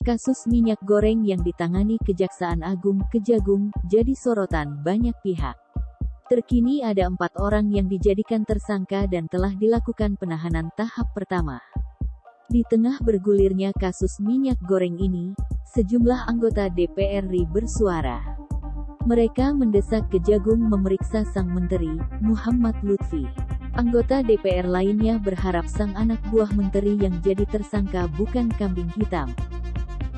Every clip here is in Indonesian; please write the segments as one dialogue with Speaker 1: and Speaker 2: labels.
Speaker 1: Kasus minyak goreng yang ditangani Kejaksaan Agung Kejagung jadi sorotan banyak pihak. Terkini ada 4 orang yang dijadikan tersangka dan telah dilakukan penahanan tahap pertama. Di tengah bergulirnya kasus minyak goreng ini, sejumlah anggota DPR RI bersuara. Mereka mendesak Kejagung memeriksa sang Menteri, Muhammad Lutfi. Anggota DPR lainnya berharap sang anak buah menteri yang jadi tersangka bukan kambing hitam.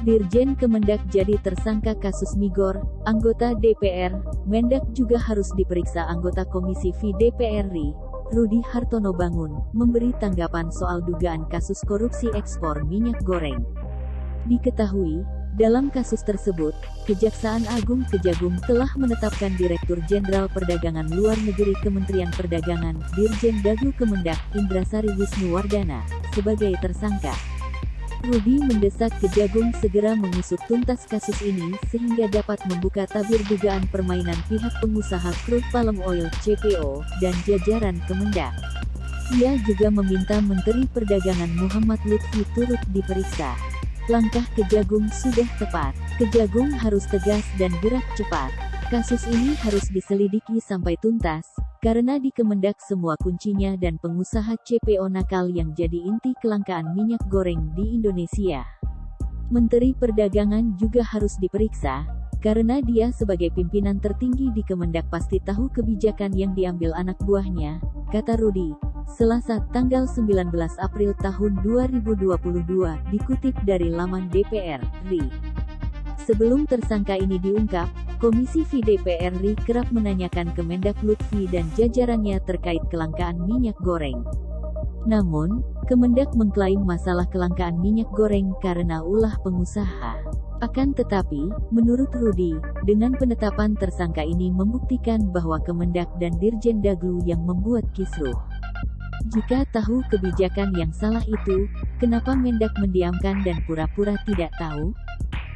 Speaker 1: Dirjen Kemendak jadi tersangka kasus Migor, anggota DPR, Mendak juga harus diperiksa. Anggota Komisi V DPR RI, Rudi Hartono Bangun, memberi tanggapan soal dugaan kasus korupsi ekspor minyak goreng. Diketahui, dalam kasus tersebut, Kejaksaan Agung Kejagung telah menetapkan Direktur Jenderal Perdagangan Luar Negeri Kementerian Perdagangan, Dirjen Dagu Kemendak, Indrasari Wisnuwardana, sebagai tersangka. Rudi mendesak Kejagung segera mengusut tuntas kasus ini sehingga dapat membuka tabir dugaan permainan pihak pengusaha crude palm oil (CPO) dan jajaran Kemendak. Ia juga meminta Menteri Perdagangan Muhammad Lutfi turut diperiksa. Langkah Kejagung sudah tepat. Kejagung harus tegas dan gerak cepat. Kasus ini harus diselidiki sampai tuntas, karena di Kemendak semua kuncinya dan pengusaha CPO nakal yang jadi inti kelangkaan minyak goreng di Indonesia. Menteri Perdagangan juga harus diperiksa, karena dia sebagai pimpinan tertinggi di Kemendak pasti tahu kebijakan yang diambil anak buahnya, kata Rudi. Selasa tanggal 19 April tahun 2022 dikutip dari laman DPR RI. Sebelum tersangka ini diungkap, Komisi V DPR RI kerap menanyakan ke Mendak Lutfi dan jajarannya terkait kelangkaan minyak goreng. Namun, Kemendak mengklaim masalah kelangkaan minyak goreng karena ulah pengusaha. Akan tetapi, menurut Rudi, dengan penetapan tersangka ini membuktikan bahwa Kemendak dan Dirjen Dagu yang membuat kisruh. Jika tahu kebijakan yang salah itu, kenapa Mendak mendiamkan dan pura-pura tidak tahu?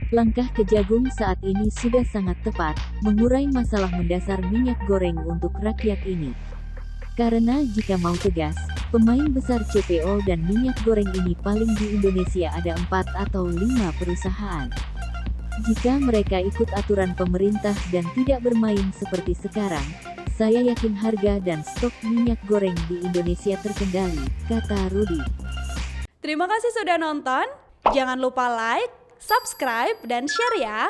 Speaker 1: Langkah Kejagung saat ini sudah sangat tepat, mengurai masalah mendasar minyak goreng untuk rakyat ini. Karena jika mau tegas, pemain besar CPO dan minyak goreng ini paling di Indonesia ada 4 atau 5 perusahaan. Jika mereka ikut aturan pemerintah dan tidak bermain seperti sekarang, saya yakin harga dan stok minyak goreng di Indonesia terkendali, kata Rudi.
Speaker 2: Terima kasih sudah nonton, jangan lupa like, subscribe, dan share ya!